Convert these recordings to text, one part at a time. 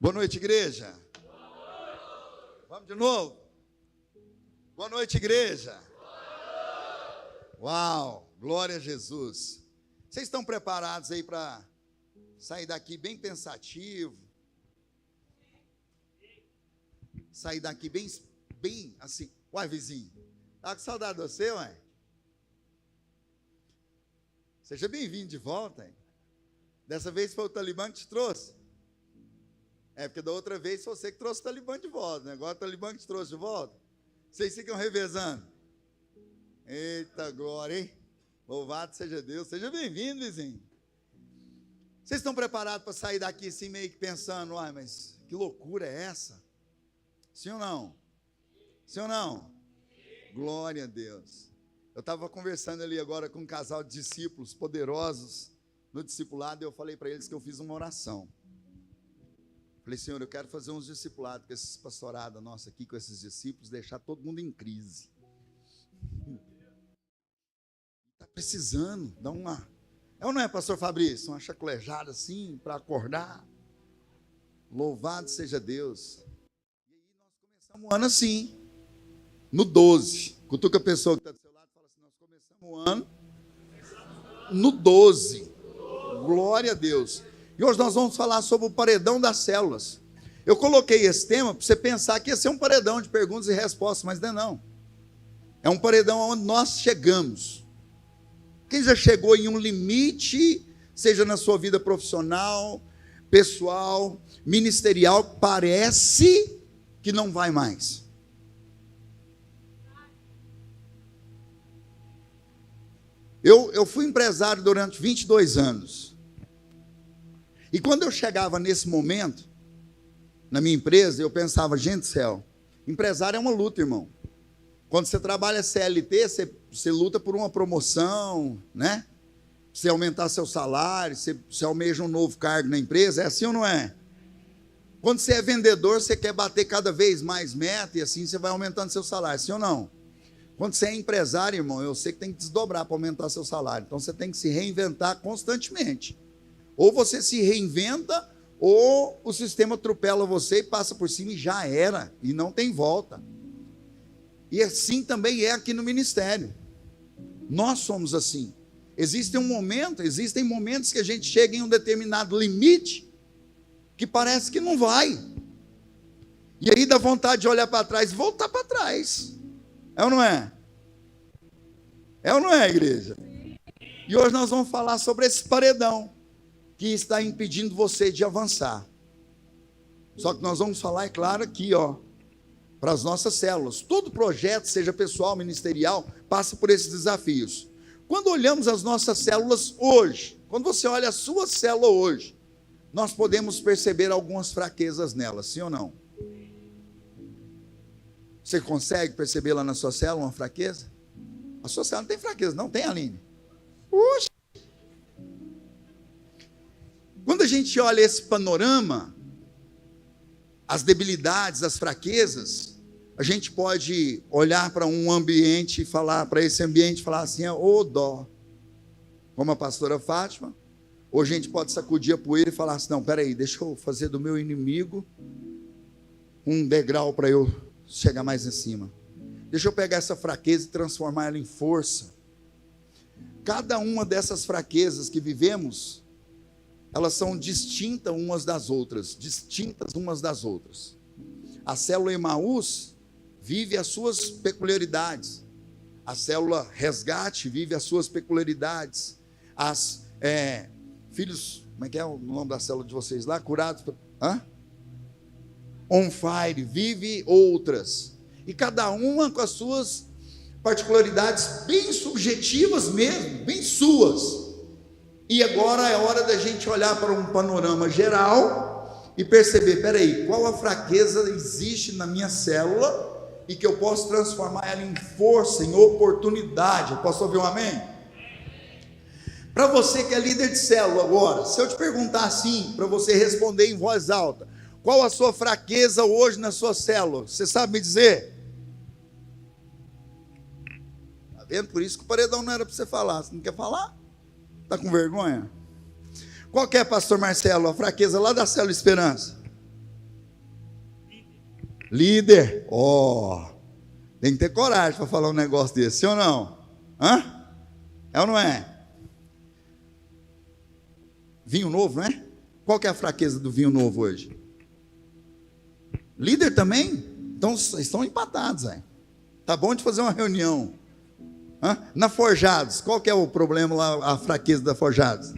Boa noite, igreja. Vamos de novo? Boa noite, igreja. Uau, glória a Jesus. Vocês estão preparados aí para sair daqui bem pensativo? Sair daqui bem assim. Uai, vizinho, tá com saudade de você, uai? Seja bem-vindo de volta, hein? Dessa vez foi o Talibã que te trouxe. Porque da outra vez foi você que trouxe o Talibã de volta, né? Agora o Talibã que te trouxe de volta. Vocês ficam revezando. Eita glória, hein? Louvado seja Deus. Seja bem-vindo, vizinho. Vocês estão preparados para sair daqui assim meio que pensando, mas que loucura é essa? Sim ou não? Sim ou não? Glória a Deus. Eu estava conversando ali agora com um casal de discípulos poderosos no discipulado e eu falei para eles que eu fiz uma oração. Falei, Senhor, eu quero fazer uns discipulados com esses pastorados nossos aqui, com esses discípulos, deixar todo mundo em crise. Está precisando, dá uma... É ou não é, pastor Fabrício? Uma chaculejada assim, para acordar. Louvado seja Deus. E aí nós começamos o ano assim, no 12. Cutuca a pessoa que está do seu lado e fala assim, nós começamos o ano no 12. Glória a Deus. E hoje nós vamos falar sobre o paredão das células. Eu coloquei esse tema para você pensar que ia ser um paredão de perguntas e respostas, mas não é não. É um paredão onde nós chegamos. Quem já chegou em um limite, seja na sua vida profissional, pessoal, ministerial, parece que não vai mais. Eu fui empresário durante 22 anos. E quando eu chegava nesse momento, na minha empresa, eu pensava, gente do céu, empresário é uma luta, irmão. Quando você trabalha CLT, você luta por uma promoção, né? Você aumentar seu salário, você almeja um novo cargo na empresa, é assim ou não é? Quando você é vendedor, você quer bater cada vez mais meta e assim você vai aumentando seu salário, sim ou não? Quando você é empresário, irmão, eu sei que tem que desdobrar para aumentar seu salário. Então você tem que se reinventar constantemente. Ou você se reinventa, ou o sistema atropela você e passa por cima e já era, e não tem volta. E assim também é aqui no ministério. Nós somos assim. Existem momentos que a gente chega em um determinado limite, que parece que não vai. E aí dá vontade de olhar para trás e voltar para trás. É ou não é? É ou não é, igreja? E hoje nós vamos falar sobre esse paredão que está impedindo você de avançar. Só que nós vamos falar, é claro, aqui, para as nossas células. Todo projeto, seja pessoal, ministerial, passa por esses desafios. Quando olhamos as nossas células hoje, quando você olha a sua célula hoje, nós podemos perceber algumas fraquezas nelas, sim ou não? Você consegue perceber lá na sua célula uma fraqueza? A sua célula não tem fraqueza, não tem, Aline? Puxa! Quando a gente olha esse panorama, as debilidades, as fraquezas, a gente pode olhar para um ambiente e falar, para esse ambiente, falar assim, ô dó, como a pastora Fátima, ou a gente pode sacudir a poeira e falar assim, não, peraí, deixa eu fazer do meu inimigo um degrau para eu chegar mais em cima. Deixa eu pegar essa fraqueza e transformar ela em força. Cada uma dessas fraquezas que vivemos, elas são distintas umas das outras. A célula Emaús vive as suas peculiaridades. A célula Resgate vive as suas peculiaridades. Filhos, como é que é o nome da célula de vocês lá? Curados? On Fire, vive outras. E cada uma com as suas particularidades bem subjetivas mesmo, bem suas. E agora é hora da gente olhar para um panorama geral e perceber, peraí, qual a fraqueza existe na minha célula e que eu posso transformar ela em força, em oportunidade. Eu posso ouvir um amém? Para você que é líder de célula agora, se eu te perguntar assim, para você responder em voz alta, qual a sua fraqueza hoje na sua célula? Você sabe me dizer? Está vendo? Por isso que o paredão não era para você falar. Você não quer falar? Está com vergonha? Qual que é, pastor Marcelo, a fraqueza lá da célula Esperança? Líder, tem que ter coragem para falar um negócio desse, sim ou não? É ou não é? Vinho novo, não é? Qual que é a fraqueza do vinho novo hoje? Líder também? Então, estão empatados, aí. Tá bom de fazer uma reunião. Na Forjados, qual que é o problema lá, a fraqueza da Forjados?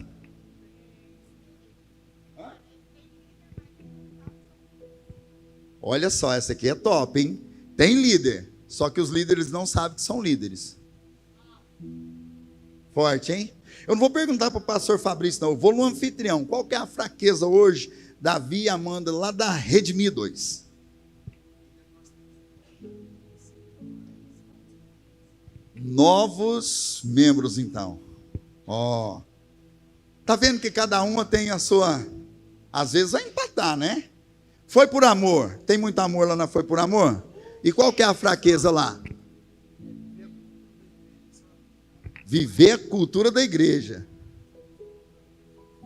Olha só, essa aqui é top, hein? Tem líder, só que os líderes não sabem que são líderes. Forte, hein? Eu não vou perguntar para o pastor Fabrício, não. Eu vou no anfitrião. Qual que é a fraqueza hoje, Davi e Amanda, lá da Redmi 2? Novos membros, então. Tá vendo que cada uma tem a sua... Às vezes vai empatar, né? Foi por amor. Tem muito amor lá na Foi por Amor? E qual que é a fraqueza lá? Viver a cultura da igreja.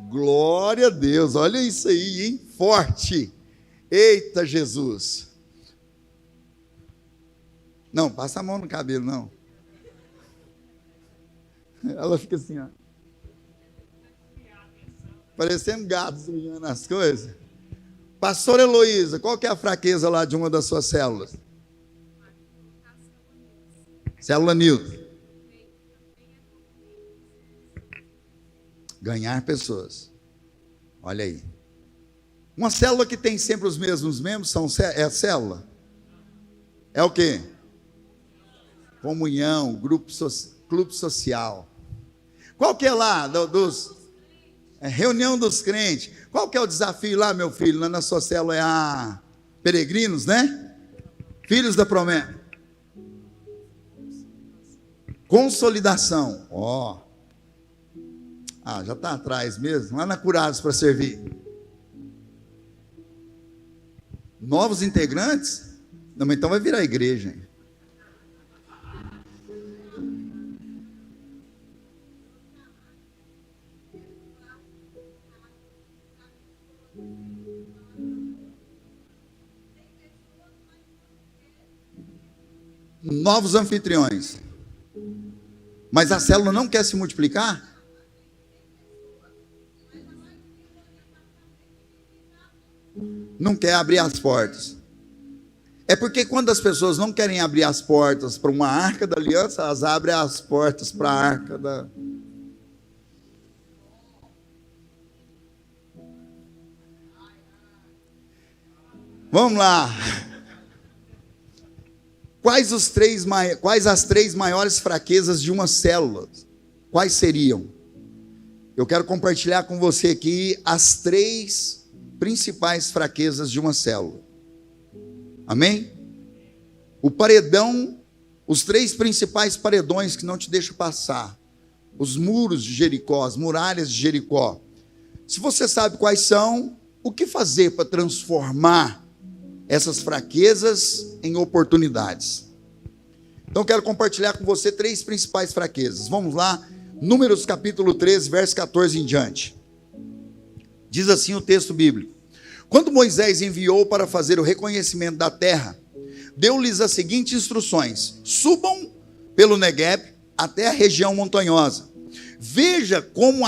Glória a Deus. Olha isso aí, hein? Forte. Eita, Jesus. Não, passa a mão no cabelo, não. Ela fica assim, ó. Parecendo gato, sujando as coisas. Pastora Heloísa, qual que é a fraqueza lá de uma das suas células? Célula Nilton. Ganhar pessoas. Olha aí. Uma célula que tem sempre os mesmos membros é a célula? É o quê? Comunhão, clube social. Qual que é lá reunião dos crentes? Qual que é o desafio lá, meu filho? Lá na sua célula é a peregrinos, né? Filhos da promessa. Consolidação. Já está atrás mesmo. Lá na Curados para servir. Novos integrantes? Não, mas então vai virar igreja, hein? Novos anfitriões. Mas a célula não quer se multiplicar? Não quer abrir as portas. É porque quando as pessoas não querem abrir as portas para uma arca da aliança, elas abrem as portas para a arca da... Vamos lá. Quais as três maiores fraquezas de uma célula? Quais seriam? Eu quero compartilhar com você aqui as três principais fraquezas de uma célula. Amém? O paredão, os três principais paredões que não te deixam passar. Os muros de Jericó, as muralhas de Jericó. Se você sabe quais são, o que fazer para transformar essas fraquezas em oportunidades? Então quero compartilhar com você três principais fraquezas. Vamos lá, Números capítulo 13, verso 14 em diante. Diz assim o texto bíblico: quando Moisés enviou para fazer o reconhecimento da terra, deu-lhes as seguintes instruções: subam pelo Negueb até a região montanhosa, veja como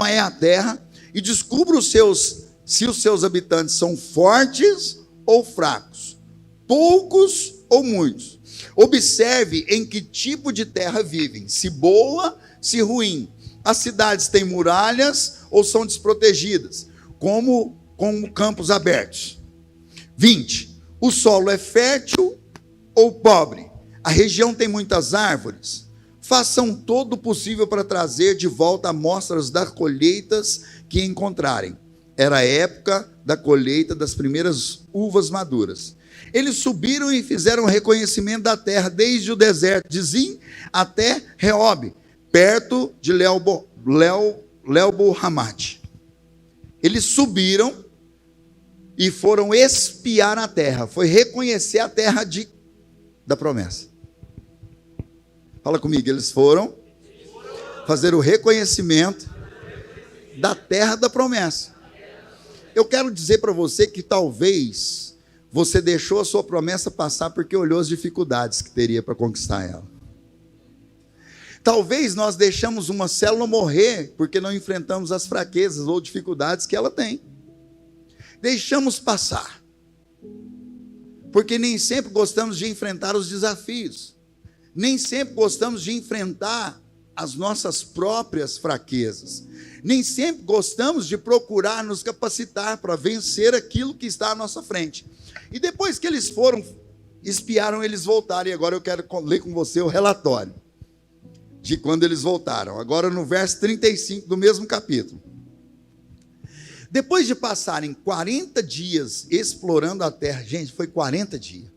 é a terra, e descubra se os seus habitantes são fortes ou fracos, poucos ou muitos. Observe em que tipo de terra vivem, se boa, se ruim. As cidades têm muralhas ou são desprotegidas, como campos abertos. 20. O solo é fértil ou pobre? A região tem muitas árvores? Façam todo o possível para trazer de volta amostras das colheitas que encontrarem. Era a época da colheita das primeiras uvas maduras. Eles subiram e fizeram o reconhecimento da terra, desde o deserto de Zim até Reob, perto de Lebo-Hamat. Eles subiram e foram espiar a terra, foi reconhecer a terra da promessa. Fala comigo, eles foram fazer o reconhecimento da terra da promessa. Eu quero dizer para você que talvez você deixou a sua promessa passar porque olhou as dificuldades que teria para conquistar ela. Talvez nós deixamos uma célula morrer porque não enfrentamos as fraquezas ou dificuldades que ela tem. Deixamos passar. Porque nem sempre gostamos de enfrentar os desafios. Nem sempre gostamos de enfrentar as nossas próprias fraquezas. Nem sempre gostamos de procurar nos capacitar para vencer aquilo que está à nossa frente. E depois que eles foram, espiaram, eles voltaram. E agora eu quero ler com você o relatório de quando eles voltaram. Agora no verso 35 do mesmo capítulo. Depois de passarem 40 dias explorando a terra, gente, foi 40 dias.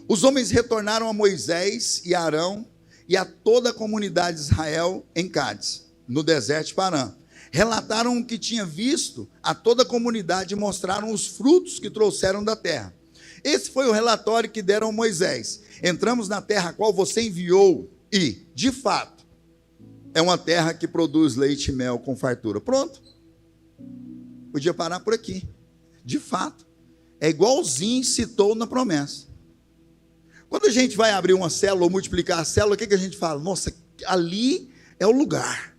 Os homens retornaram a Moisés e Arão e a toda a comunidade de Israel em Cádiz, no deserto de Parã. Relataram o que tinha visto a toda a comunidade e mostraram os frutos que trouxeram da terra. Esse foi o relatório que deram a Moisés. Entramos na terra a qual você enviou e, de fato, é uma terra que produz leite e mel com fartura. Pronto. Podia parar por aqui. De fato, é igualzinho citou na promessa. Quando a gente vai abrir uma célula ou multiplicar a célula, o que a gente fala? Nossa, ali é o lugar.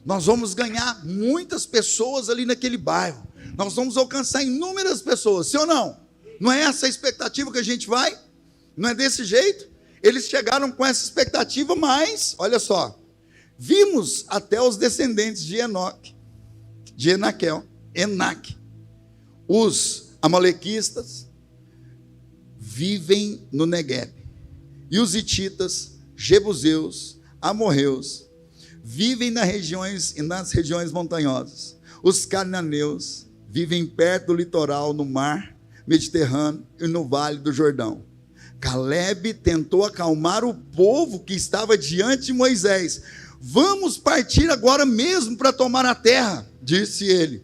Nós vamos ganhar muitas pessoas ali naquele bairro. Nós vamos alcançar inúmeras pessoas, sim ou não? Não é essa a expectativa que a gente vai? Não é desse jeito? Eles chegaram com essa expectativa, mas, olha só, vimos até os descendentes de Enoque, de Enaque. Os amalequistas vivem no Negueb. E os hititas, jebuseus, amorreus, vivem nas regiões montanhosas. Os cananeus vivem perto do litoral, no mar Mediterrâneo e no vale do Jordão. Caleb tentou acalmar o povo que estava diante de Moisés. Vamos partir agora mesmo para tomar a terra, disse ele.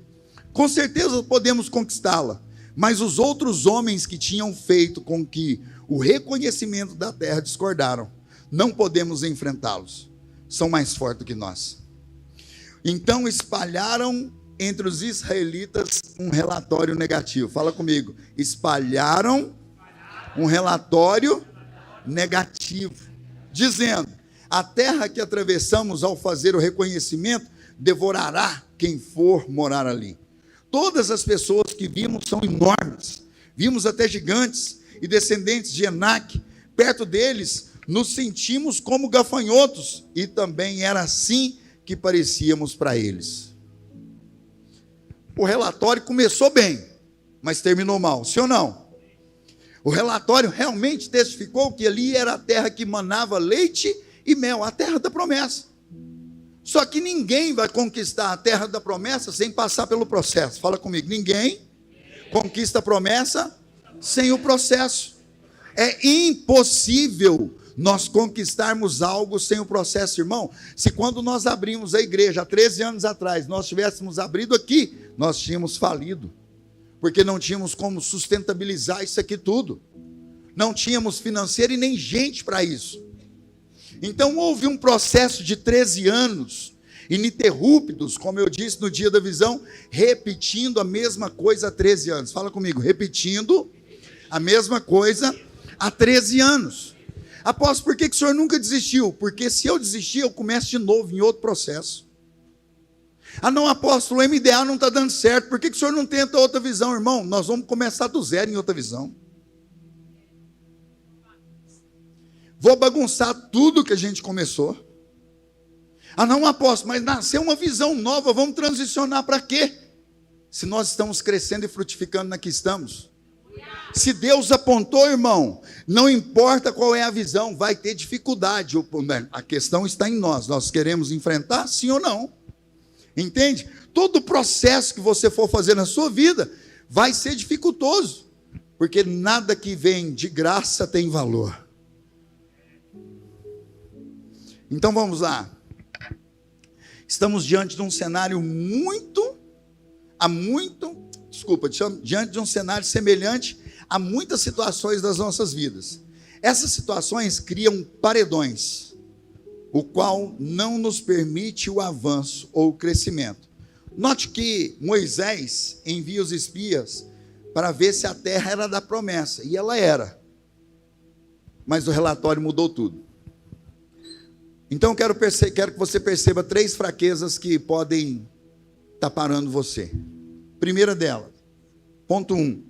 Com certeza podemos conquistá-la, mas os outros homens que tinham feito com que o reconhecimento da terra discordaram. Não podemos enfrentá-los, são mais fortes que nós. Então espalharam entre os israelitas um relatório negativo. Fala comigo. Espalharam um relatório negativo, dizendo: a terra que atravessamos ao fazer o reconhecimento devorará quem for morar ali. Todas as pessoas que vimos são enormes. Vimos até gigantes e descendentes de Enaque. Perto deles nos sentimos como gafanhotos, e também era assim que parecíamos para eles. O relatório começou bem, mas terminou mal, sim ou não? O relatório realmente testificou que ali era a terra que manava leite e mel, a terra da promessa. Só que ninguém vai conquistar a terra da promessa sem passar pelo processo. Fala comigo. Ninguém conquista a promessa sem o processo. É impossível nós conquistarmos algo sem o processo, irmão. Se quando nós abrimos a igreja há 13 anos atrás, nós tivéssemos abrido aqui, nós tínhamos falido, porque não tínhamos como sustentabilizar isso aqui tudo. Não tínhamos financeiro e nem gente para isso. Então houve um processo de 13 anos, ininterruptos, como eu disse no dia da visão, repetindo a mesma coisa há 13 anos. Fala comigo, repetindo a mesma coisa há 13 anos. Apóstolo, por que o senhor nunca desistiu? Porque se eu desistir, eu começo de novo em outro processo. Ah não, apóstolo, o MDA não está dando certo. Por que o senhor não tenta outra visão, irmão? Nós vamos começar do zero em outra visão. Vou bagunçar tudo que a gente começou. Ah não, apóstolo, mas nasceu uma visão nova, vamos transicionar para quê? Se nós estamos crescendo e frutificando na que estamos. Se Deus apontou, irmão, não importa qual é a visão, vai ter dificuldade. A questão está em nós. Nós queremos enfrentar, sim ou não? Entende? Todo processo que você for fazer na sua vida vai ser dificultoso, porque nada que vem de graça tem valor. Então vamos lá. Estamos diante de um cenário diante de um cenário semelhante a muitas situações das nossas vidas. Essas situações criam paredões, o qual não nos permite o avanço ou o crescimento. Note que Moisés envia os espias para ver se a terra era da promessa. E ela era. Mas o relatório mudou tudo. Então quero que você perceba 3 fraquezas que podem estar parando você. Primeira delas, ponto 1.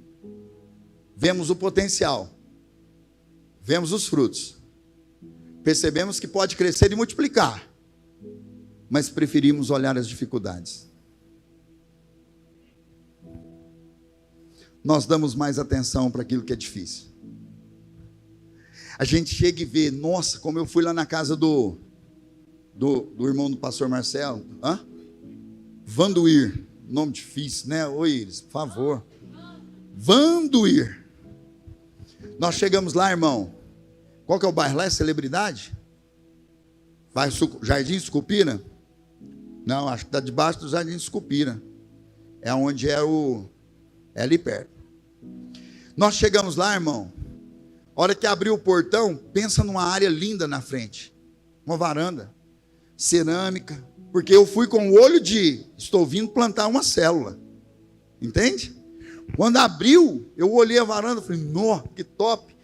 Vemos o potencial. Vemos os frutos. Percebemos que pode crescer e multiplicar. Mas preferimos olhar as dificuldades. Nós damos mais atenção para aquilo que é difícil. A gente chega e vê, nossa, como eu fui lá na casa do irmão do pastor Marcelo. Vanduir, nome difícil, né? Oi, Iris, por favor. Vanduir. Nós chegamos lá, irmão. Qual que é o bairro lá? É Celebridade? Jardim Sucupira? Não, acho que está debaixo do Jardim Sucupira. É onde é ali perto. Nós chegamos lá, irmão. A hora que abriu o portão, pensa numa área linda na frente. Uma varanda. Cerâmica. Porque eu fui com o olho de, estou vindo plantar uma célula. Entende? Quando abriu, eu olhei a varanda e falei, nossa, que top.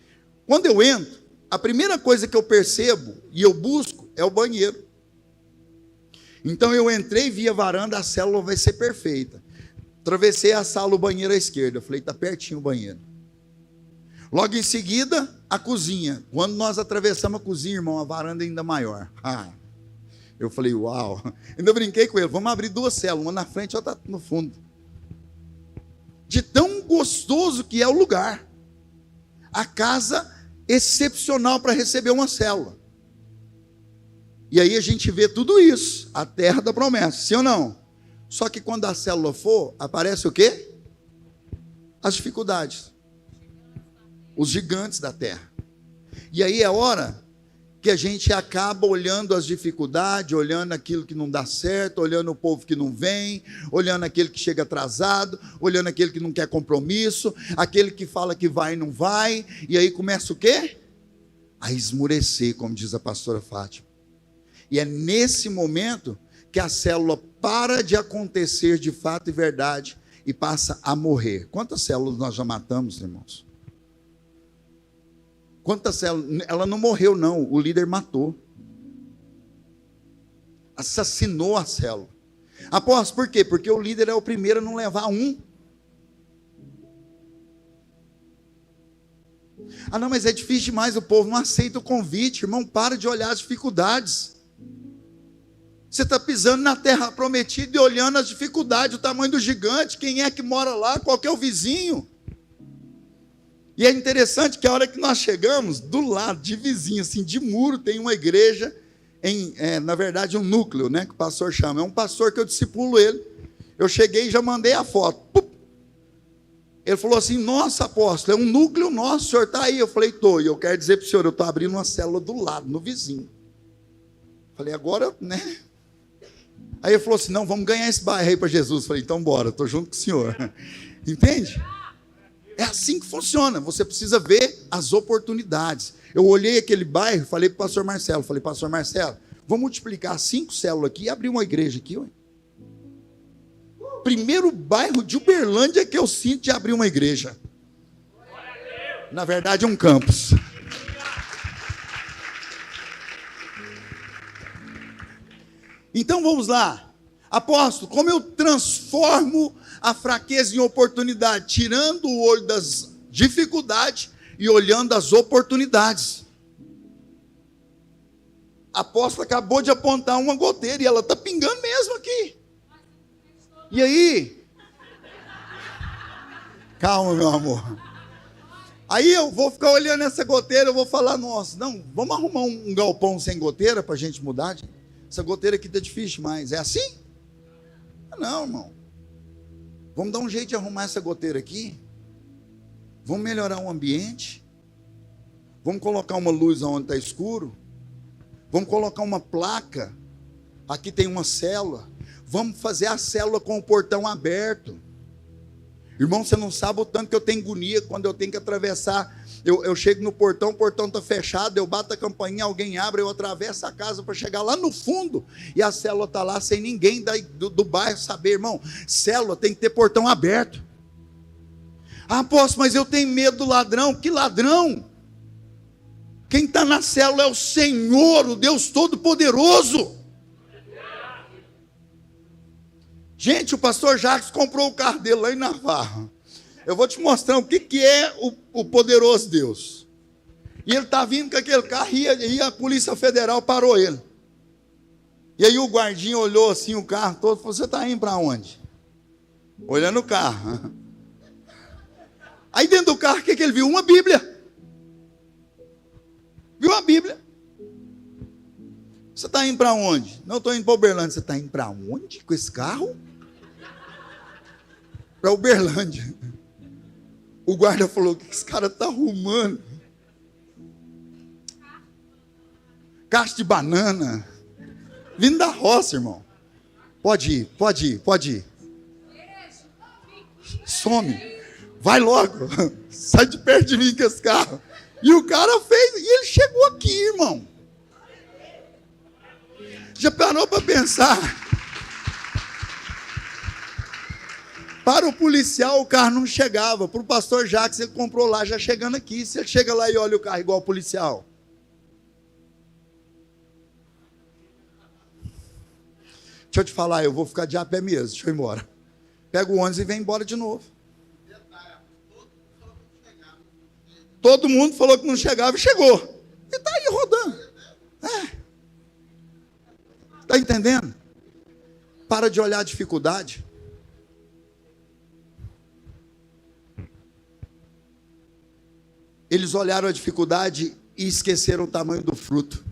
Quando eu entro, a primeira coisa que eu percebo e eu busco é o banheiro. Então eu entrei, vi a varanda, a célula vai ser perfeita. Atravessei a sala, o banheiro à esquerda. Eu falei, está pertinho o banheiro. Logo em seguida, a cozinha. Quando nós atravessamos a cozinha, irmão, a varanda é ainda maior. Eu falei, uau. Ainda brinquei com ele, vamos abrir 2 células, uma na frente e outra no fundo. De tão gostoso que é o lugar. A casa excepcional para receber uma célula. E aí a gente vê tudo isso, a terra da promessa, sim ou não? Só que quando a célula for, aparece o quê? As dificuldades. Os gigantes da terra. E aí é hora que a gente acaba olhando as dificuldades, olhando aquilo que não dá certo, olhando o povo que não vem, olhando aquele que chega atrasado, olhando aquele que não quer compromisso, aquele que fala que vai e não vai, e aí começa o quê? A esmurecer, como diz a pastora Fátima. E é nesse momento que a célula para de acontecer de fato e verdade e passa a morrer. Quantas células nós já matamos, irmãos? Quantas células? Ela não morreu, não. O líder matou. Assassinou a célula. Apóstolo, por quê? Porque o líder é o primeiro a não levar um. Não, mas é difícil demais, o povo não aceita o convite. Irmão, para de olhar as dificuldades. Você está pisando na terra prometida e olhando as dificuldades, o tamanho do gigante, quem é que mora lá, qual que é o vizinho. E é interessante que a hora que nós chegamos, do lado de vizinho, assim, de muro, tem uma igreja, na verdade um núcleo, né, que o pastor chama. É um pastor que eu discipulo ele. Eu cheguei e já mandei a foto. Pup. Ele falou assim, nossa, apóstolo, é um núcleo nosso, o senhor está aí? Eu falei, estou, e eu quero dizer para o senhor, eu estou abrindo uma célula do lado, no vizinho. Falei, agora, né? Aí ele falou assim, não, vamos ganhar esse bairro aí para Jesus. Eu falei, então bora, estou junto com o senhor. Entende? É assim que funciona, você precisa ver as oportunidades. Eu olhei aquele bairro, falei para o pastor Marcelo, pastor Marcelo, vamos multiplicar 5 células aqui e abrir uma igreja aqui, ué. Primeiro bairro de Uberlândia que eu sinto de abrir uma igreja. Na verdade, um campus. Então vamos lá. Apóstolo, como eu transformo a fraqueza em oportunidade? Tirando o olho das dificuldades e olhando as oportunidades. A apóstola acabou de apontar uma goteira e ela está pingando mesmo aqui. E aí? Calma, meu amor. Aí eu vou ficar olhando essa goteira, eu vou falar, nossa, não, vamos arrumar um galpão sem goteira para a gente mudar? Essa goteira aqui está difícil demais. É assim? Não, irmão. Vamos dar um jeito de arrumar essa goteira aqui. Vamos melhorar o ambiente. Vamos colocar uma luz onde está escuro. Vamos colocar uma placa. Aqui tem uma célula. Vamos fazer a célula com o portão aberto. Irmão, você não sabe o tanto que eu tenho agonia quando eu tenho que atravessar. Eu chego no portão, o portão está fechado, eu bato a campainha, alguém abre, eu atravesso a casa para chegar lá no fundo, e a célula está lá sem ninguém do bairro saber, irmão. Célula tem que ter portão aberto. Ah, apóstolo, mas eu tenho medo do ladrão. Que ladrão? Quem está na célula é o Senhor, o Deus Todo-Poderoso. Gente, o pastor Jacques comprou o carro dele lá em Navarra. Eu vou te mostrar o que é o poderoso Deus. E ele está vindo com aquele carro e a Polícia Federal parou ele. E aí o guardinha olhou assim o carro todo e falou: você está indo para onde? Olhando o carro. Aí dentro do carro, o que ele viu? Uma Bíblia. Viu a Bíblia? Você está indo para onde? Não, estou indo para Uberlândia. Você está indo para onde com esse carro? Para Uberlândia. O guarda falou: o que esse cara está arrumando? Caixa de banana. Vindo da roça, irmão. Pode ir, pode ir, pode ir. Some. Vai logo. Sai de perto de mim com esse carro. E o cara fez, e ele chegou aqui, irmão. Já parou para pensar? Para o policial o carro não chegava. Para o pastor Jacques, ele comprou lá, já chegando aqui. Se ele chega lá e olha o carro igual o policial. Deixa eu te falar, eu vou ficar de a pé mesmo, deixa eu ir embora. Pega o ônibus e vem embora de novo. Todo mundo falou que não chegava e chegou. E está aí rodando. Está entendendo? Para de olhar a dificuldade. Eles olharam a dificuldade e esqueceram o tamanho do fruto.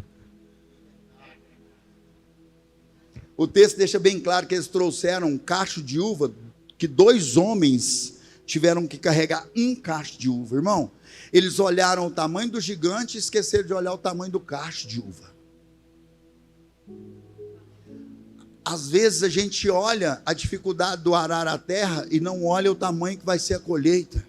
O texto deixa bem claro que eles trouxeram um cacho de uva, que 2 homens tiveram que carregar um cacho de uva. Irmão, eles olharam o tamanho do gigante e esqueceram de olhar o tamanho do cacho de uva. Às vezes a gente olha a dificuldade do arar a terra e não olha o tamanho que vai ser a colheita.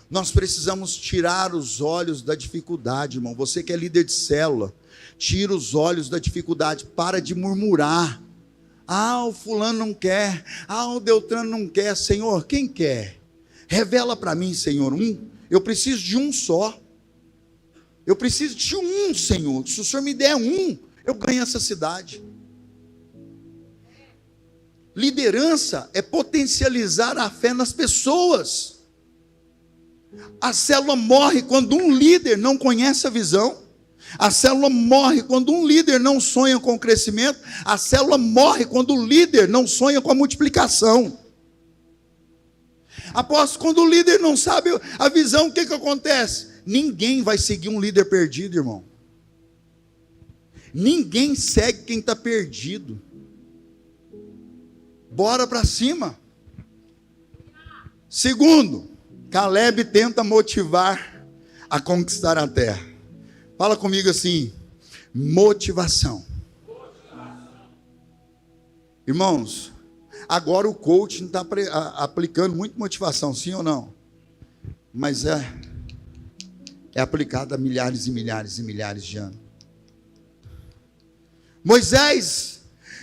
Nós precisamos tirar os olhos da dificuldade, irmão. Você que é líder de célula, tira os olhos da dificuldade, para de murmurar. Ah, o fulano não quer, o Deltrano não quer. Senhor, quem quer? Revela para mim, Senhor, eu preciso de um só. Eu preciso de um, Senhor. Se o Senhor me der um, eu ganho essa cidade. Liderança é potencializar a fé nas pessoas. A célula morre quando um líder não conhece a visão. A célula morre quando um líder não sonha com o crescimento. A célula morre quando o líder não sonha com a multiplicação. Apóstolo, quando o líder não sabe a visão, o que acontece? Ninguém vai seguir um líder perdido, irmão. Ninguém segue quem está perdido. Bora para cima. Segundo, Caleb tenta motivar a conquistar a terra. Fala comigo assim: motivação. Irmãos, agora o coaching está aplicando muito motivação, sim ou não? Mas é aplicado há milhares e milhares e milhares de anos. Moisés,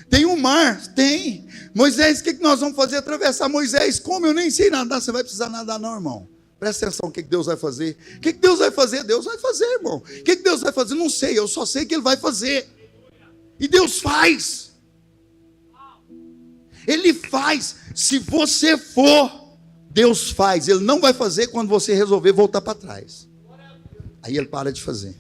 tem um mar? Tem. Moisés, o que nós vamos fazer? Atravessar. Moisés, como? Eu nem sei nadar. Você vai precisar nadar não, irmão. Presta atenção, o que Deus vai fazer? O que Deus vai fazer? Deus vai fazer, irmão. O que Deus vai fazer? Não sei, eu só sei que Ele vai fazer. E Deus faz. Ele faz. Se você for, Deus faz. Ele não vai fazer quando você resolver voltar para trás. Aí Ele para de fazer.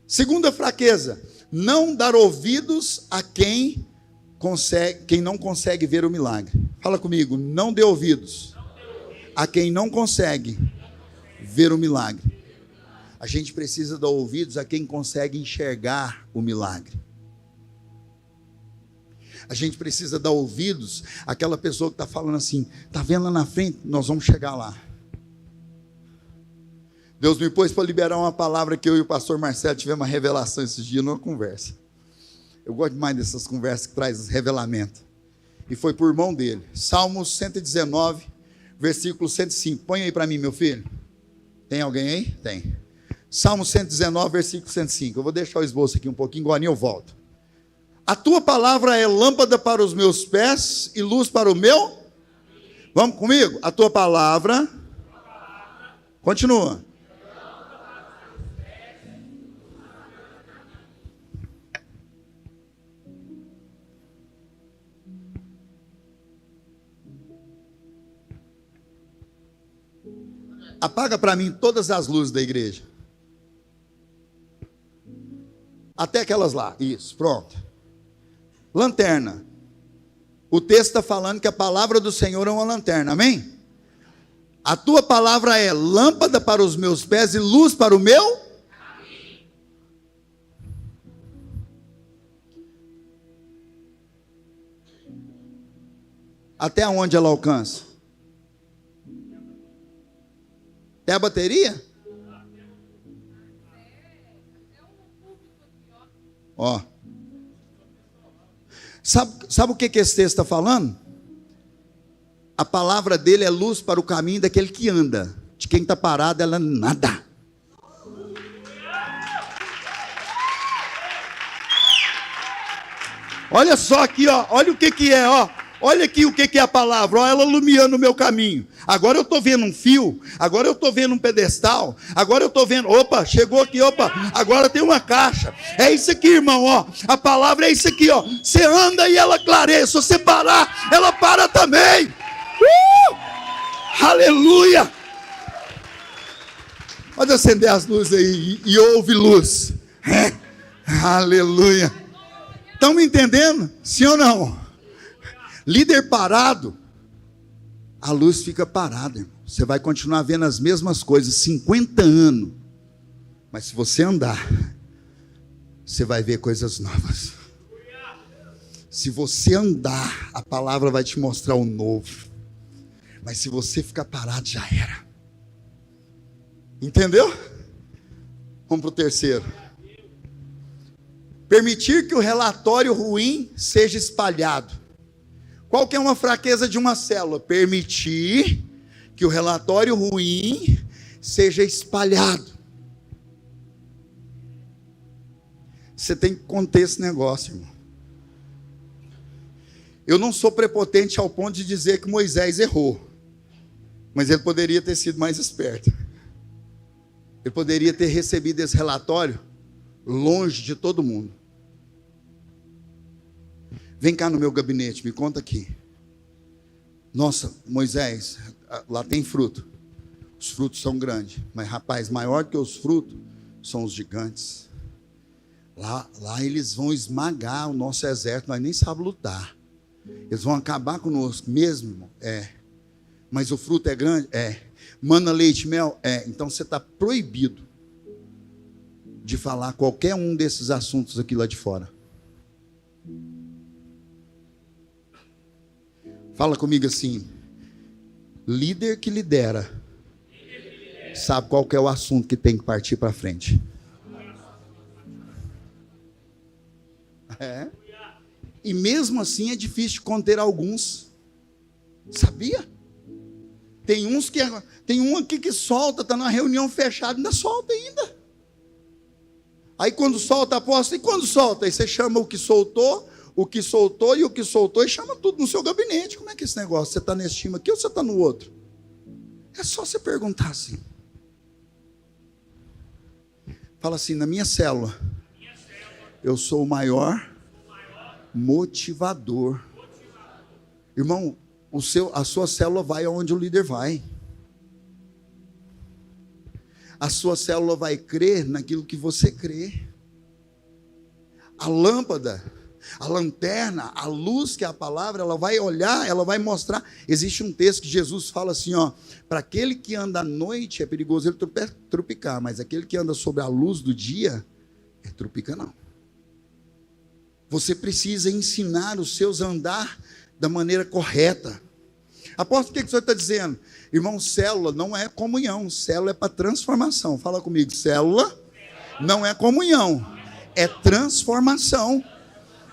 Segunda fraqueza: não dar ouvidos a quem não consegue ver o milagre. Fala comigo: não dê ouvidos a quem não consegue ver o milagre. A gente precisa dar ouvidos a quem consegue enxergar o milagre. A gente precisa dar ouvidos àquela pessoa que está falando assim: está vendo lá na frente? Nós vamos chegar lá. Deus me pôs para liberar uma palavra que eu e o pastor Marcelo tivemos uma revelação esses dias numa conversa. Eu gosto mais dessas conversas que traz revelamento. E foi por irmão dele. Salmos 119, versículo 105. Põe aí para mim, meu filho. Tem alguém aí? Tem. Salmos 119, versículo 105. Eu vou deixar o esboço aqui um pouquinho, agora eu volto. A tua palavra é lâmpada para os meus pés e luz para o meu. Vamos comigo? A tua palavra. Continua. Apaga para mim todas as luzes da igreja. Até aquelas lá. Isso, pronto. Lanterna. O texto está falando que a palavra do Senhor é uma lanterna, amém? A tua palavra é lâmpada para os meus pés e luz para o meu? Amém. Até onde ela alcança? Até a bateria? Ó. Sabe o que esse texto está falando? A palavra dele é luz para o caminho daquele que anda. De quem está parado, ela nada. Olha só aqui, ó. Olha o que é, ó. Olha aqui o que é a palavra, olha ela iluminando o meu caminho. Agora eu estou vendo um fio, agora eu estou vendo um pedestal, agora eu estou vendo, opa, chegou aqui, opa, agora tem uma caixa. É isso aqui, irmão, ó. A palavra é isso aqui, ó. Você anda e ela clareia, se você parar, ela para também. Aleluia! Pode acender as luzes aí e ouve luz. Aleluia! Estão me entendendo? Sim ou não? Líder parado, a luz fica parada, irmão. Você vai continuar vendo as mesmas coisas 50 anos. Mas se você andar, você vai ver coisas novas. Se você andar, a palavra vai te mostrar o novo. Mas se você ficar parado, já era. Entendeu? Vamos para o terceiro. Permitir que o relatório ruim seja espalhado. Qual que é uma fraqueza de uma célula? Permitir que o relatório ruim seja espalhado. Você tem que conter esse negócio, irmão. Eu não sou prepotente ao ponto de dizer que Moisés errou. Mas ele poderia ter sido mais esperto. Ele poderia ter recebido esse relatório longe de todo mundo. Vem cá no meu gabinete, me conta aqui. Nossa, Moisés, lá tem fruto. Os frutos são grandes. Mas, rapaz, maior que os frutos são os gigantes. Lá eles vão esmagar o nosso exército, nós nem sabemos lutar. Eles vão acabar conosco mesmo, irmão. Mas o fruto é grande? Mana, leite, mel? Então você está proibido de falar qualquer um desses assuntos aqui lá de fora. Fala comigo assim, líder que lidera, sabe qual que é o assunto que tem que partir para frente. E mesmo assim é difícil de conter alguns. Sabia? Tem um aqui que solta, está na reunião fechada, ainda solta ainda. Aí quando solta a aposta, e quando solta? Aí você chama o que soltou e chama tudo no seu gabinete. Como é que é esse negócio? Você está nesse time aqui ou você está no outro? É só você perguntar assim. Fala assim, na minha célula, eu sou o maior motivador. Irmão, a sua célula vai aonde o líder vai. A sua célula vai crer naquilo que você crê. A lâmpada, a lanterna, a luz que é a palavra, ela vai olhar, ela vai mostrar. Existe um texto que Jesus fala assim, ó, para aquele que anda à noite é perigoso ele tropicar, mas aquele que anda sobre a luz do dia é tropicar não. Você precisa ensinar os seus a andar da maneira correta. Apóstolo, o que o senhor está dizendo? Irmão, célula não é comunhão, célula é para transformação. Fala comigo, célula não é comunhão, é transformação.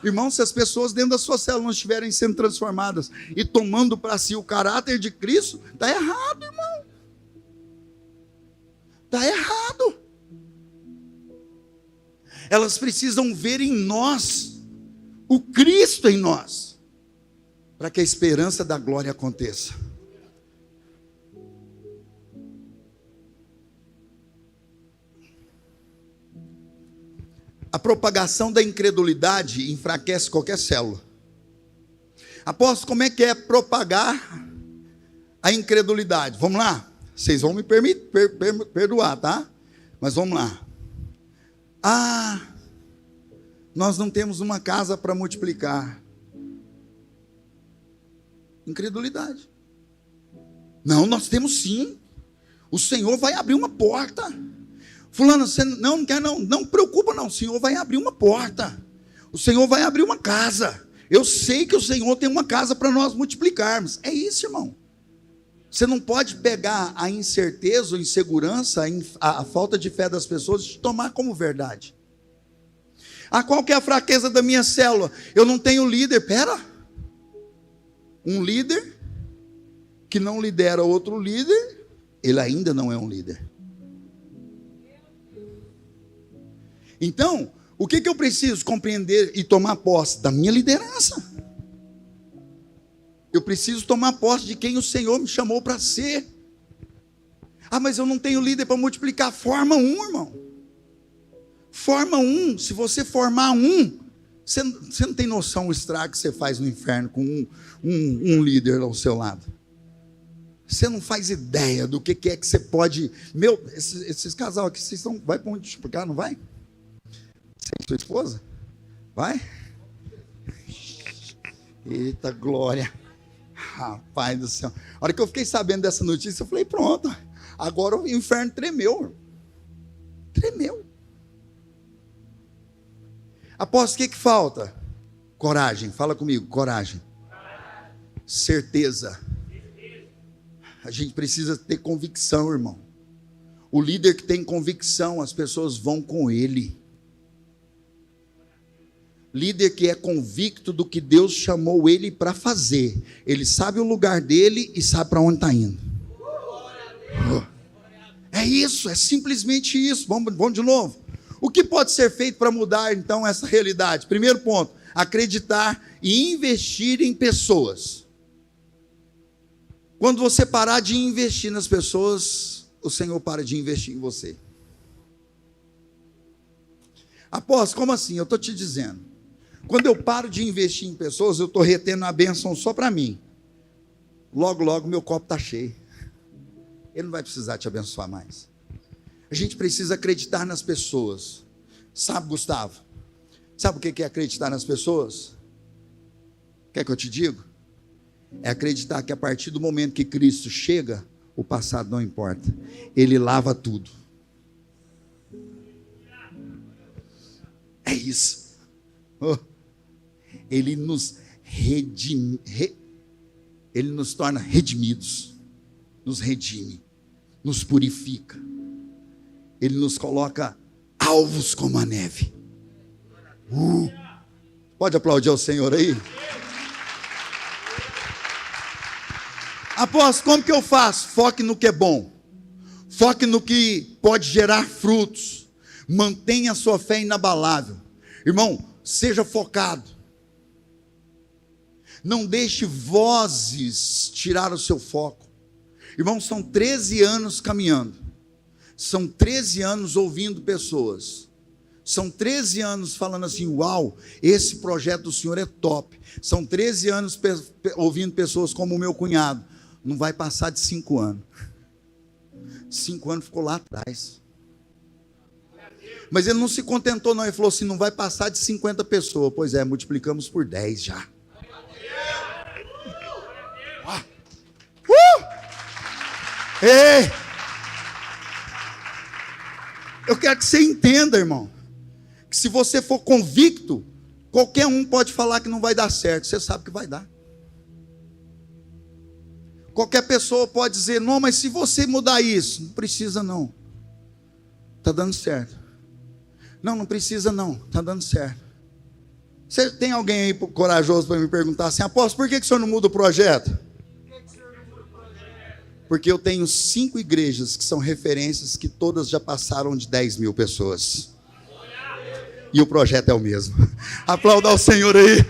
Irmão, se as pessoas dentro da sua célula não estiverem sendo transformadas e tomando para si o caráter de Cristo, está errado, irmão. Está errado. Elas precisam ver em nós o Cristo em nós, para que a esperança da glória aconteça. A propagação da incredulidade enfraquece qualquer célula. Apóstolo, como é que é propagar a incredulidade? Vamos lá? Vocês vão me perdoar, tá? Mas vamos lá. Nós não temos uma casa para multiplicar. Incredulidade. Não, nós temos sim. O Senhor vai abrir uma porta. Fulano, você não quer não preocupa não, o Senhor vai abrir uma porta, o Senhor vai abrir uma casa, eu sei que o Senhor tem uma casa para nós multiplicarmos, é isso, irmão. Você não pode pegar a incerteza, a insegurança, a falta de fé das pessoas e tomar como verdade. Qual que é a fraqueza da minha célula? Eu não tenho líder. Um líder que não lidera outro líder, ele ainda não é um líder. Então, o que eu preciso compreender e tomar posse? Da minha liderança. Eu preciso tomar posse de quem o Senhor me chamou para ser. Mas eu não tenho líder para multiplicar. Forma um, irmão. Forma um. Se você formar um, você não tem noção do estrago que você faz no inferno com um líder ao seu lado. Você não faz ideia do que é que você pode... Esses casal aqui, vocês vai para multiplicar, não vai? Você e sua esposa? Vai? Eita glória. Rapaz do céu. A hora que eu fiquei sabendo dessa notícia, eu falei, pronto. Agora o inferno tremeu. Tremeu. Apóstolo, o que falta? Coragem. Fala comigo, coragem. Certeza. A gente precisa ter convicção, irmão. O líder que tem convicção, as pessoas vão com ele. Líder que é convicto do que Deus chamou ele para fazer. Ele sabe o lugar dele e sabe para onde está indo. É isso, é simplesmente isso. Vamos de novo. O que pode ser feito para mudar então essa realidade? Primeiro ponto, acreditar e investir em pessoas. Quando você parar de investir nas pessoas, o Senhor para de investir em você. Apóstolo, como assim? Eu estou te dizendo. Quando eu paro de investir em pessoas, eu estou retendo a bênção só para mim. Logo, logo, meu copo está cheio. Ele não vai precisar te abençoar mais. A gente precisa acreditar nas pessoas. Sabe, Gustavo? Sabe o que é acreditar nas pessoas? Quer que eu te diga? É acreditar que a partir do momento que Cristo chega, o passado não importa. Ele lava tudo. É isso. Ele nos Ele nos torna redimidos, nos redime, nos purifica. Ele nos coloca alvos como a neve. Pode aplaudir ao Senhor aí? Apóstolo, como que eu faço? Foque no que é bom. Foque no que pode gerar frutos. Mantenha a sua fé inabalável. Irmão, seja focado. Não deixe vozes tirar o seu foco. Irmão, são 13 anos caminhando. São 13 anos ouvindo pessoas. São 13 anos falando assim, uau, esse projeto do Senhor é top. São 13 anos ouvindo pessoas como o meu cunhado. Não vai passar de 5 anos. 5 anos ficou lá atrás. Mas ele não se contentou não, ele falou assim, não vai passar de 50 pessoas. Pois é, multiplicamos por 10 já. Ei! Eu quero que você entenda, irmão, que se você for convicto, qualquer um pode falar que não vai dar certo, você sabe que vai dar. Qualquer pessoa pode dizer, não, mas se você mudar isso, não precisa não, está dando certo. Não precisa não, está dando certo. Você tem alguém aí corajoso para me perguntar assim, apóstolo, por que o senhor não muda o projeto? Porque eu tenho 5 igrejas que são referências que todas já passaram de 10 mil pessoas. E o projeto é o mesmo. Aplauda ao Senhor aí.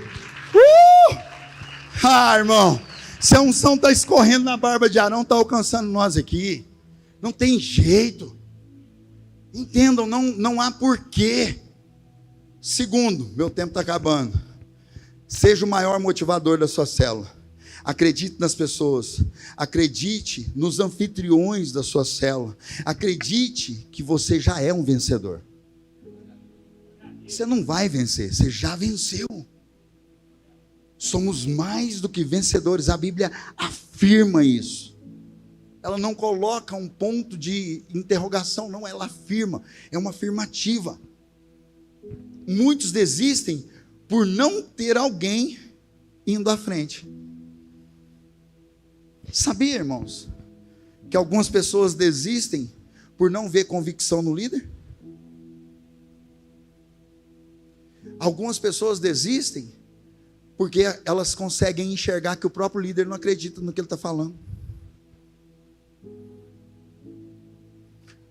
Irmão, se a unção está escorrendo na barba de Arão, está alcançando nós aqui. Não tem jeito. Entendam, não há porquê. Segundo, meu tempo está acabando. Seja o maior motivador da sua célula. Acredite nas pessoas. Acredite nos anfitriões da sua célula. Acredite que você já é um vencedor. Você não vai vencer, você já venceu. Somos mais do que vencedores. A Bíblia afirma isso. Ela não coloca um ponto de interrogação, não, ela afirma, é uma afirmativa. Muitos desistem por não ter alguém indo à frente. Sabia, irmãos, que algumas pessoas desistem por não ver convicção no líder? Algumas pessoas desistem porque elas conseguem enxergar que o próprio líder não acredita no que ele está falando.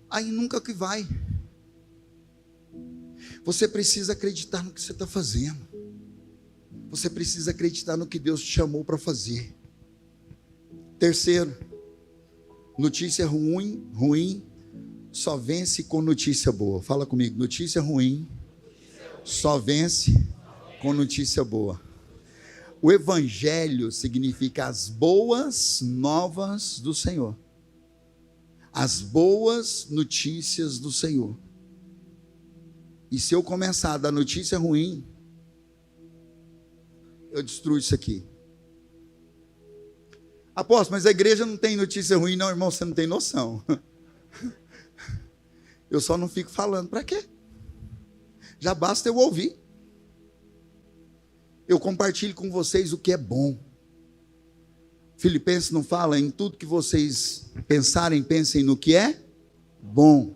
Aí nunca que vai. Você precisa acreditar no que você está fazendo. Você precisa acreditar no que Deus te chamou para fazer. Terceiro, notícia ruim só vence com notícia boa. Fala comigo, notícia ruim só vence com notícia boa. O evangelho significa as boas novas do Senhor. As boas notícias do Senhor. E se eu começar a dar notícia ruim, eu destruo isso aqui. Apóstolo, mas a igreja não tem notícia ruim. Não, irmão, você não tem noção. Eu só não fico falando, para quê? Já basta eu ouvir. Eu compartilho com vocês o que é bom. Filipenses não fala, em tudo que vocês pensarem, pensem no que é bom,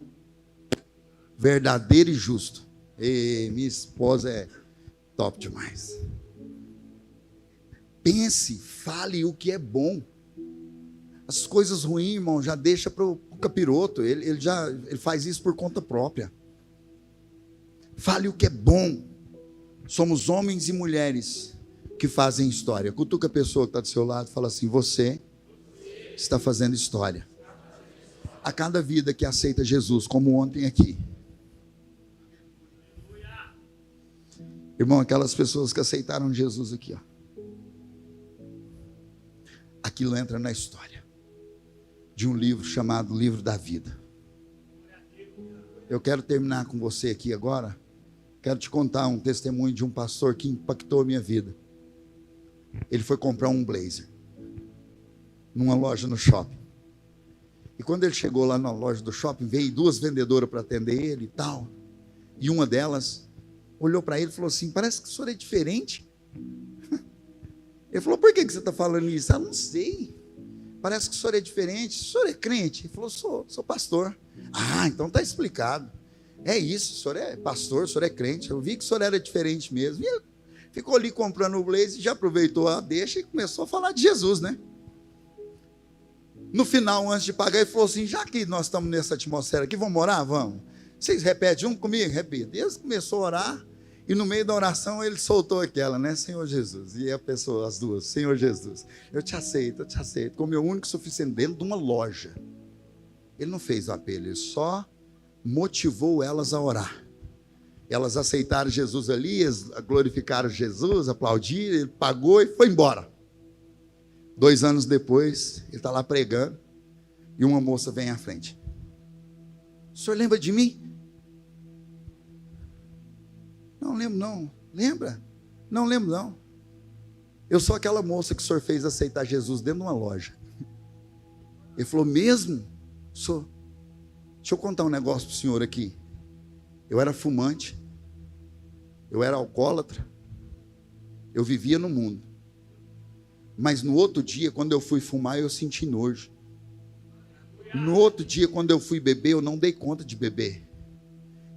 verdadeiro e justo. E minha esposa é top demais. Pense, fale o que é bom. As coisas ruins, irmão, já deixa para o capiroto. Ele faz isso por conta própria. Fale o que é bom. Somos homens e mulheres que fazem história. Cutuca a pessoa que está do seu lado e fala assim: você está fazendo história. A cada vida que aceita Jesus, como ontem aqui. Irmão, aquelas pessoas que aceitaram Jesus aqui, ó. Aquilo entra na história de um livro chamado Livro da Vida. Eu quero terminar com você aqui agora. Quero te contar um testemunho de um pastor que impactou a minha vida. Ele foi comprar um blazer numa loja no shopping. E quando ele chegou lá na loja do shopping, veio duas vendedoras para atender ele e tal. E uma delas olhou para ele e falou assim: parece que o senhor é diferente. Ele falou: por que você está falando isso? Ah, não sei. Parece que o senhor é diferente. O senhor é crente? Ele falou: sou pastor. Ah, então está explicado. É isso, o senhor é pastor, o senhor é crente. Eu vi que o senhor era diferente mesmo. E ele ficou ali comprando o blazer, já aproveitou a deixa e começou a falar de Jesus, né? No final, antes de pagar, ele falou assim: já que nós estamos nessa atmosfera aqui, vamos orar? Vamos. Vocês repetem junto comigo? Repita. E eles começaram a orar, e no meio da oração ele soltou aquela, né? Senhor Jesus. E a pessoa, as duas: Senhor Jesus, eu te aceito, como meu único e suficiente dentro de uma loja. Ele não fez o apelo, ele só motivou elas a orar. Elas aceitaram Jesus ali, glorificaram Jesus, aplaudiram, ele pagou e foi embora. 2 anos depois, ele está lá pregando, e uma moça vem à frente: o senhor lembra de mim? Não lembro não. Lembra? Não lembro não. Eu sou aquela moça que o senhor fez aceitar Jesus dentro de uma loja. Ele falou: mesmo? Sou. Deixa eu contar um negócio para o senhor aqui. Eu era fumante, eu era alcoólatra, eu vivia no mundo. Mas no outro dia, quando eu fui fumar, eu senti nojo. No outro dia, quando eu fui beber, eu não dei conta de beber.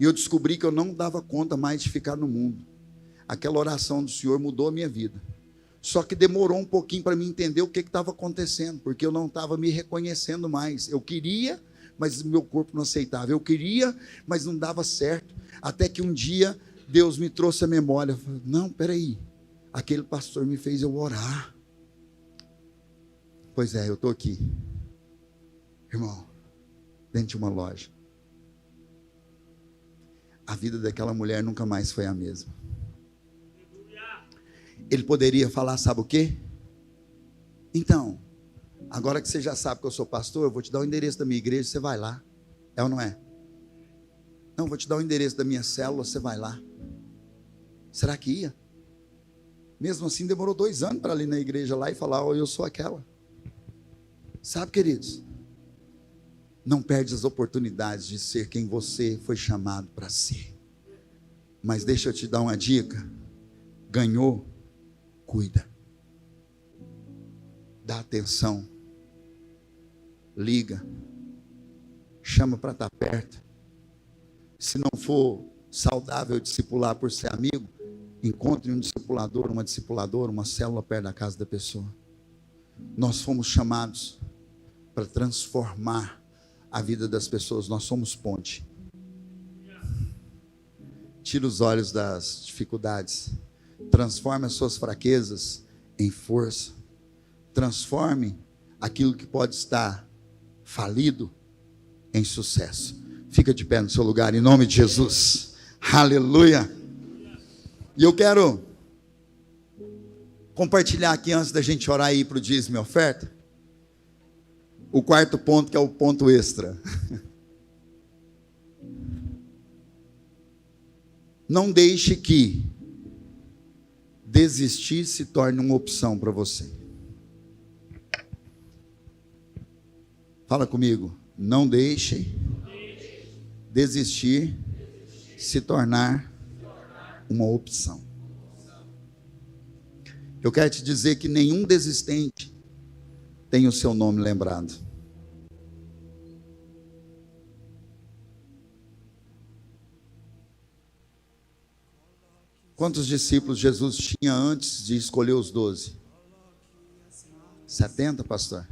E eu descobri que eu não dava conta mais de ficar no mundo. Aquela oração do Senhor mudou a minha vida. Só que demorou um pouquinho para mim entender o que estava acontecendo, porque eu não estava me reconhecendo mais. Eu queria, mas meu corpo não aceitava. Eu queria, mas não dava certo. Até que um dia Deus me trouxe a memória. Eu falei, não, peraí, aquele pastor me fez eu orar. Pois é, eu estou aqui, irmão, dentro de uma loja. A vida daquela mulher nunca mais foi a mesma. Ele poderia falar, sabe o quê? Então, agora que você já sabe que eu sou pastor, eu vou te dar o endereço da minha igreja, você vai lá. É ou não é? Não, vou te dar o endereço da minha célula, você vai lá. Será que ia? Mesmo assim, demorou 2 anos para ir na igreja lá e falar, eu sou aquela. Sabe, queridos? Não perde as oportunidades de ser quem você foi chamado para ser. Mas deixa eu te dar uma dica. Ganhou, cuida. Dá atenção. Liga. Chama para estar perto. Se não for saudável discipular por ser amigo, encontre um discipulador, uma discipuladora, uma célula perto da casa da pessoa. Nós fomos chamados para transformar a vida das pessoas. Nós somos ponte. Tira os olhos das dificuldades. Transforme as suas fraquezas em força. Transforme aquilo que pode estar falido em sucesso. Fica de pé no seu lugar, em nome de Jesus. Aleluia. E eu quero compartilhar aqui, antes da gente orar e ir para o dízimo e oferta, o 4º ponto, que é o ponto extra. Não deixe que desistir se torne uma opção para você. Fala comigo. Não deixe desistir se tornar uma opção. Eu quero te dizer que nenhum desistente tem o seu nome lembrado. Quantos discípulos Jesus tinha antes de escolher os 12? 70, pastor?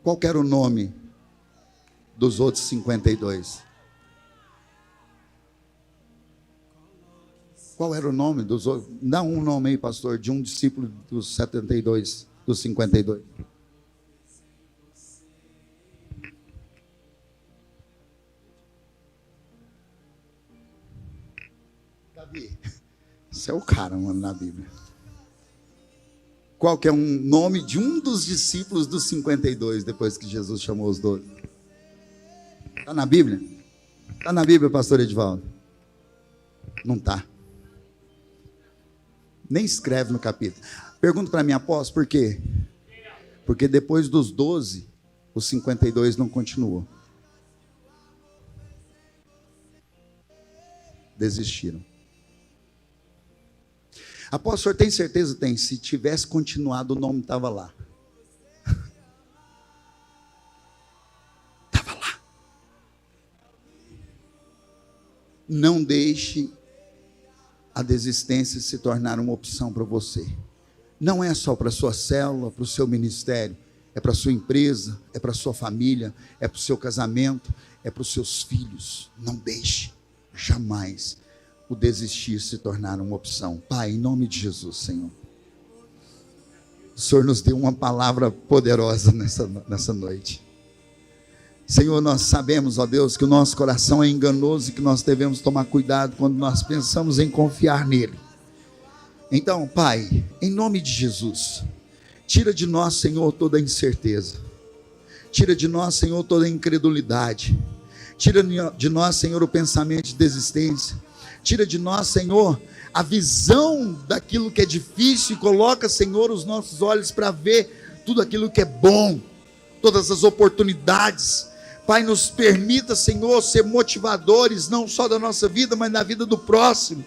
Qual que era o nome dos outros 52? Qual era o nome dos outros? Dá um nome aí, pastor, de um discípulo dos 72, dos 52. Davi. Esse é o cara, mano, na Bíblia. Qual que é um nome de um dos discípulos dos 52, depois que Jesus chamou os 12? Está na Bíblia? Está na Bíblia, pastor Edivaldo? Não está. Nem escreve no capítulo. Pergunto para mim, apóstolo, por quê? Porque depois dos 12, os 52 não continuou. Desistiram. Apóstolo, o senhor tem certeza? Tem. Se tivesse continuado, o nome estava lá. Estava lá. Não deixe a desistência se tornar uma opção para você. Não é só para a sua célula, para o seu ministério. É para a sua empresa, é para a sua família, é para o seu casamento, é para os seus filhos. Não deixe jamais o desistir se tornar uma opção. Pai, em nome de Jesus, Senhor, o Senhor nos deu uma palavra poderosa nessa noite. Senhor, nós sabemos, ó Deus, que o nosso coração é enganoso e que nós devemos tomar cuidado quando nós pensamos em confiar nele. Então, Pai, em nome de Jesus, tira de nós, Senhor, toda a incerteza. Tira de nós, Senhor, toda a incredulidade. Tira de nós, Senhor, o pensamento de desistência. Tira de nós, Senhor, a visão daquilo que é difícil e coloca, Senhor, os nossos olhos para ver tudo aquilo que é bom, todas as oportunidades. Pai, nos permita, Senhor, ser motivadores, não só da nossa vida, mas da vida do próximo.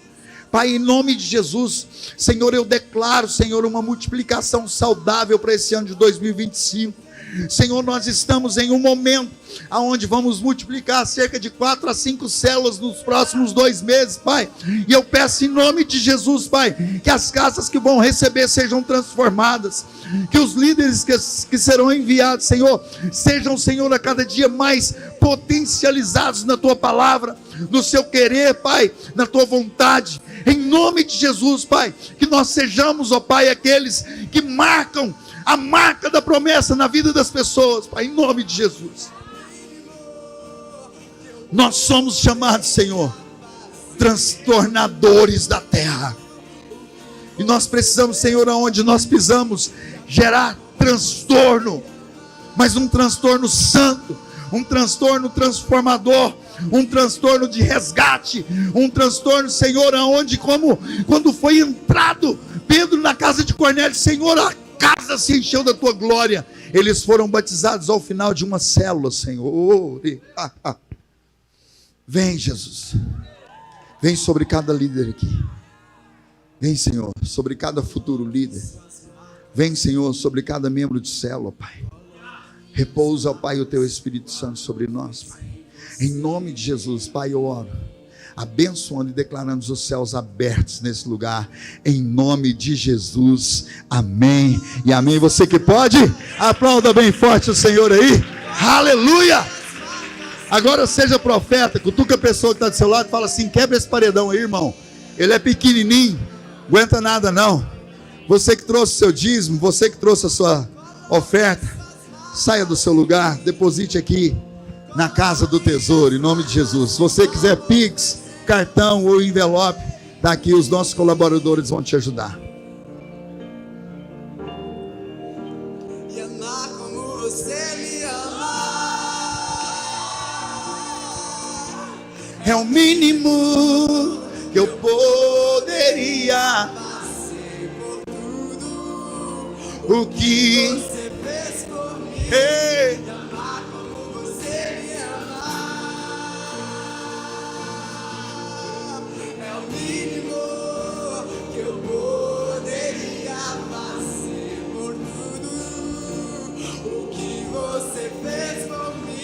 Pai, em nome de Jesus, Senhor, eu declaro, Senhor, uma multiplicação saudável para esse ano de 2025. Senhor, nós estamos em um momento onde vamos multiplicar cerca de 4 a 5 células nos próximos 2 meses, Pai. E eu peço em nome de Jesus, Pai, que as casas que vão receber sejam transformadas, que os líderes que serão enviados, Senhor, sejam, Senhor, a cada dia mais potencializados na Tua palavra, no seu querer, Pai, na Tua vontade. Em nome de Jesus, Pai, que nós sejamos, ó Pai, aqueles que marcam a marca da promessa na vida das pessoas, Pai, em nome de Jesus. Nós somos chamados, Senhor, transtornadores da terra. E nós precisamos, Senhor, aonde nós pisamos, gerar transtorno, mas um transtorno santo, um transtorno transformador, um transtorno de resgate, um transtorno, Senhor, aonde, como quando foi entrado Pedro na casa de Cornélio, Senhor, a casa se encheu da tua glória. Eles foram batizados ao final de uma célula, Senhor. Vem, Jesus, vem sobre cada líder aqui. Vem, Senhor, sobre cada futuro líder. Vem, Senhor, sobre cada membro de célula, Pai. Repousa, ó Pai, o Teu Espírito Santo sobre nós, Pai. Em nome de Jesus, Pai, eu oro, abençoando e declarando os céus abertos nesse lugar, em nome de Jesus, amém e amém. Você que pode, aplauda bem forte o Senhor aí, aleluia. Agora seja profeta, cutuca a pessoa que está do seu lado e fala assim: quebra esse paredão aí, irmão, ele é pequenininho, aguenta nada não. Você que trouxe o seu dízimo, você que trouxe a sua oferta, saia do seu lugar, deposite aqui na casa do tesouro, em nome de Jesus. Se você quiser Pix, cartão ou envelope, daqui os nossos colaboradores vão te ajudar. E amar como você me ama É o mínimo que eu poderia. passei por tudo O que você fez por mim. Ei, E amar como você me ama é o mínimo que eu poderia. Passei por tudo o que você fez por mim.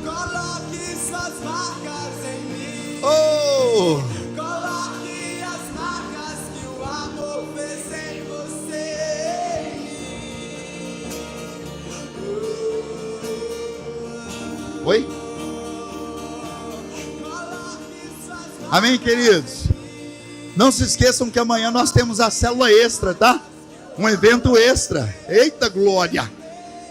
Coloque suas marcas em mim. oh, Coloque as marcas que o amor fez em você. oi? Coloque suas marcas. Amém, queridos? Não se esqueçam que amanhã nós temos a célula extra, tá? Um evento extra. Eita glória!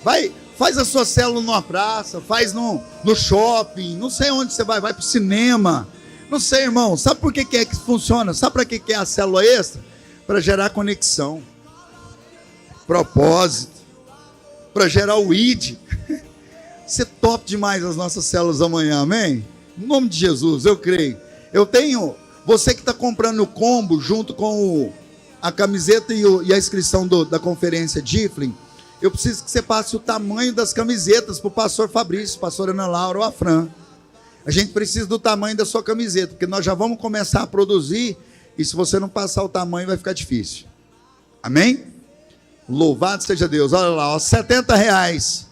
Vai, faz a sua célula numa praça, faz no shopping, não sei onde você vai pro cinema. Não sei, irmão. Sabe por que é que funciona? Sabe para que é a célula extra? Para gerar conexão, propósito, para gerar o ID. Ser top demais as nossas células amanhã, amém? Em nome de Jesus, eu creio. Eu tenho, você que está comprando o combo junto com a camiseta e a inscrição da conferência Difflin, eu preciso que você passe o tamanho das camisetas para o pastor Fabrício, pastor Ana Laura ou a Fran. A gente precisa do tamanho da sua camiseta, porque nós já vamos começar a produzir, e se você não passar o tamanho vai ficar difícil. Amém? Louvado seja Deus. Olha lá, ó, R$70.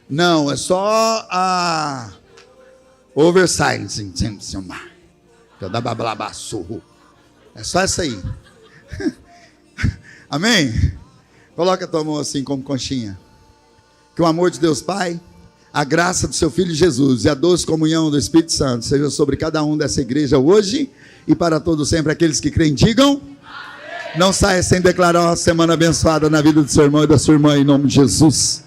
Não, é só a oversize. É só essa aí. Amém? Coloca a tua mão assim como conchinha. Que o amor de Deus Pai, a graça do seu Filho Jesus e a doce comunhão do Espírito Santo seja sobre cada um dessa igreja hoje e para todos sempre. Aqueles que creem, digam. Não saia sem declarar uma semana abençoada na vida do seu irmão e da sua irmã, em nome de Jesus.